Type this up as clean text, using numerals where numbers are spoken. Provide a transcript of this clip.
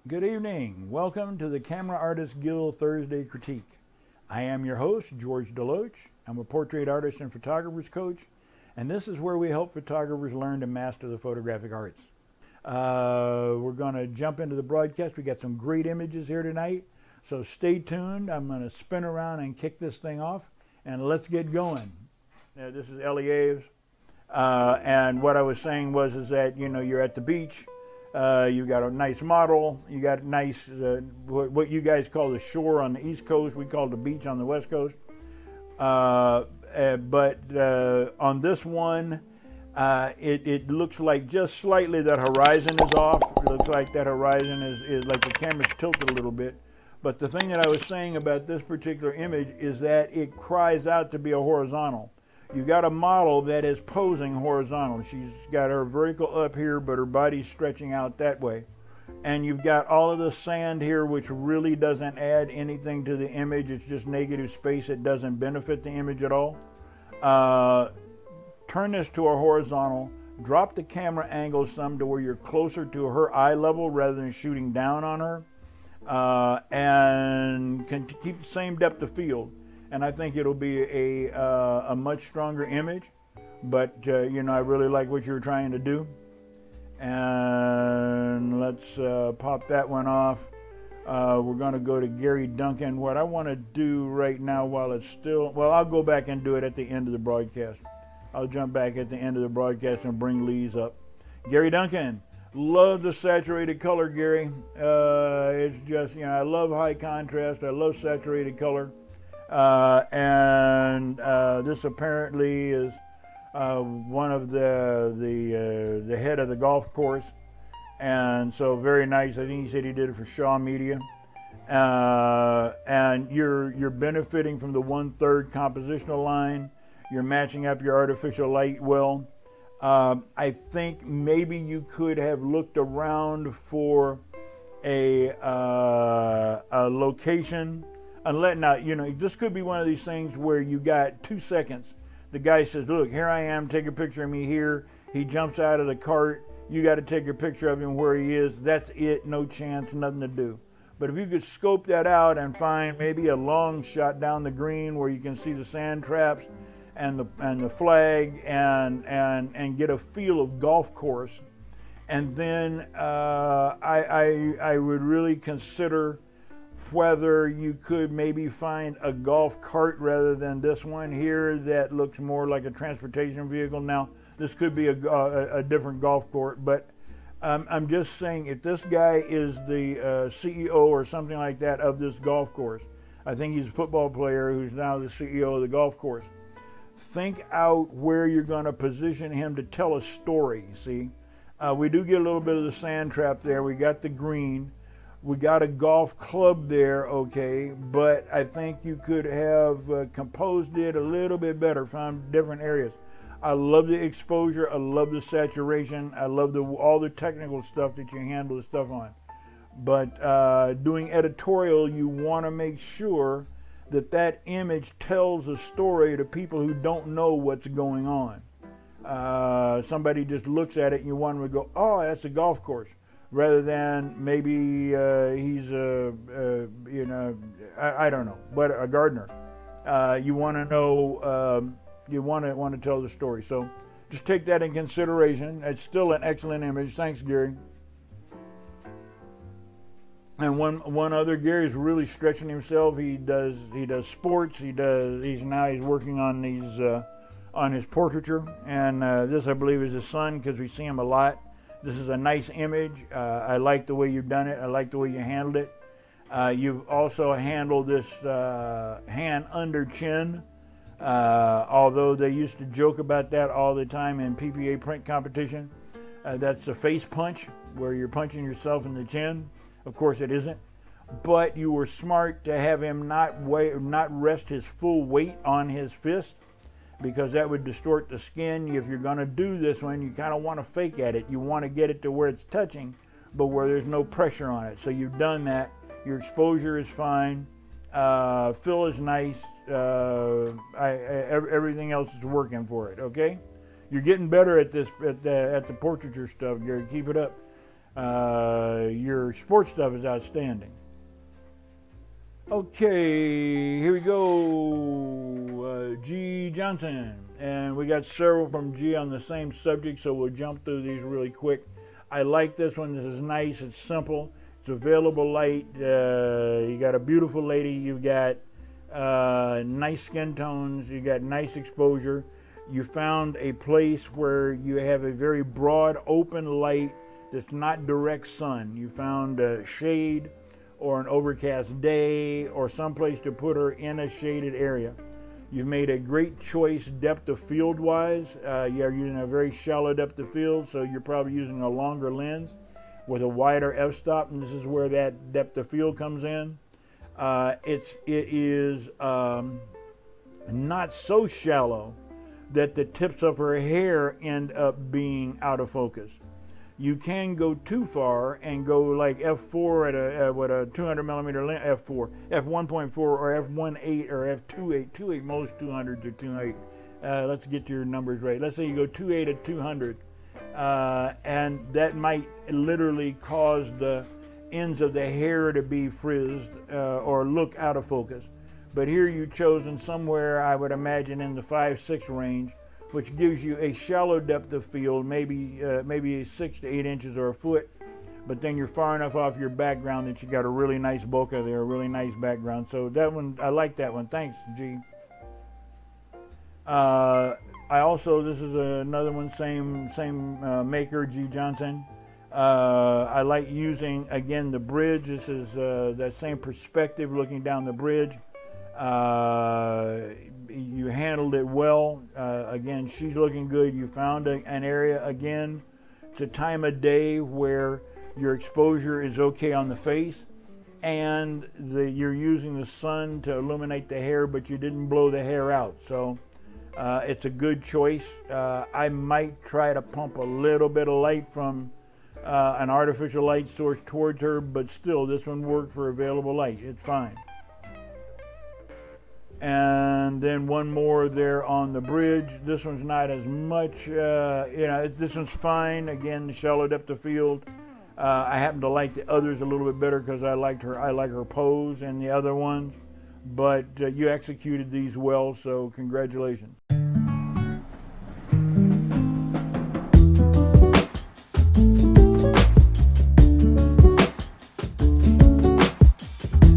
Good evening. Welcome to the Camera Artist Guild Thursday Critique. I am your host, George DeLoache. I'm a portrait artist and photographer's coach, and this is where we help photographers learn to master the photographic arts. We're going to jump into the broadcast. We got some great images here tonight, so stay tuned. I'm going to spin around and kick this thing off, and let's get going. This is 𝐦𝐤𝐤𝐤, and what I was saying was that you're at the beach. You got a nice model. You got nice, what you guys call the shore on the East Coast. We call it the beach on the West Coast. But on this one, it looks like just slightly that horizon is off. It looks like that horizon is like the camera's tilted a little bit. But the thing that I was saying about this particular image is that it cries out to be a horizontal. You got a model that is posing horizontal. She's got her vertical up here, but her body's stretching out that way. And you've got all of the sand here, which really doesn't add anything to the image. It's just negative space. It doesn't benefit the image at all. Turn this to a horizontal. Drop the camera angle some to where you're closer to her eye level rather than shooting down on her. And can keep the same depth of field. And I think it'll be a much stronger image, but I really like what you were trying to do. And let's pop that one off. We're going to go to 𝐥𝐤𝐤𝐞. What I want to do right now while it's still, well, I'll go back and do it at the end of the broadcast. I'll jump back at the end of the broadcast and bring Lee's up. 𝐥𝐤𝐤𝐞. Love the saturated color, Gary. It's just, I love high contrast. I love saturated color. This apparently is one of the head of the golf course, and so very nice. I think he said he did it for Shaw Media, and you're benefiting from the 1/3 compositional line. You're matching up your artificial light well. I think maybe you could have looked around for a location. Now, this could be one of these things where you got 2 seconds. The guy says, look, here I am, take a picture of me here. He jumps out of the cart. You got to take a picture of him where he is. That's it, no chance, nothing to do. But if you could scope that out and find maybe a long shot down the green where you can see the sand traps and the flag and get a feel of golf course. And then I would really consider whether you could maybe find a golf cart rather than this one here that looks more like a transportation vehicle. Now, this could be a different golf court, but I'm just saying if this guy is the CEO or something like that of this golf course, I think he's a football player who's now the CEO of the golf course. Think out where you're going to position him to tell a story, see? We do get a little bit of the sand trap there. We got the green. We got a golf club there, okay, but I think you could have composed it a little bit better, found different areas. I love the exposure. I love the saturation. I love all the technical stuff that you handle the stuff on. But doing editorial, you want to make sure that image tells a story to people who don't know what's going on. Somebody just looks at it and you want them to go, oh, that's a golf course. Rather than maybe he's I don't know, but a gardener. You want to know, you want to tell the story. So just take that in consideration. It's still an excellent image. Thanks, Gary. And one other, Gary's really stretching himself. He does sports. He's working on these on his portraiture, and this I believe is his son because we see him a lot. This is a nice image. I like the way you've done it. I like the way you handled it. You've also handled this hand under chin, although they used to joke about that all the time in PPA print competition. That's a face punch, where you're punching yourself in the chin. Of course it isn't. But you were smart to have him not rest his full weight on his fist, because that would distort the skin. If you're going to do this one, you kind of want to fake at it. You want to get it to where it's touching, but where there's no pressure on it. So you've done that. Your exposure is fine. Fill is nice. Everything else is working for it, okay? You're getting better at this, at the portraiture stuff, Gary. Keep it up. Your sports stuff is outstanding. Okay, here we go. G. Johnson. And we got several from G on the same subject, so we'll jump through these really quick. I like this one. This is nice. It's simple. It's available light. You got a beautiful lady. You've got nice skin tones. You got nice exposure. You found a place where you have a very broad, open light that's not direct sun. You found a shade or an overcast day or someplace to put her in a shaded area. You've made a great choice depth of field wise. You're using a very shallow depth of field, so you're probably using a longer lens with a wider f-stop, and this is where that depth of field comes in. It is not so shallow that the tips of her hair end up being out of focus. You can go too far and go like f4 with a 200 millimeter lens, f4, f1.4 or f1.8 or f2.8. 2.8, most 200s are 2.8. Let's get your numbers right. Let's say you go 2.8 at 200, and that might literally cause the ends of the hair to be frizzed or look out of focus. But here you've chosen somewhere, I would imagine, in the 5-6 range, which gives you a shallow depth of field, maybe 6 to 8 inches or a foot, but then you're far enough off your background that you got a really nice bokeh there, a really nice background. So that one, I like that one. Thanks, G. This is another one, same maker, G. Johnson. I like using, again, the bridge. This is that same perspective looking down the bridge. You handled it well. Again, she's looking good. You found an area, again, it's a time of day where your exposure is okay on the face, and you're using the sun to illuminate the hair, but you didn't blow the hair out. So it's a good choice. I might try to pump a little bit of light from an artificial light source towards her, but still, this one worked for available light. It's fine. And then one more there on the bridge. This one's not as much, this one's fine. Again, the shallow depth of field. I happen to like the others a little bit better because I like her pose and the other ones. But you executed these well, so congratulations.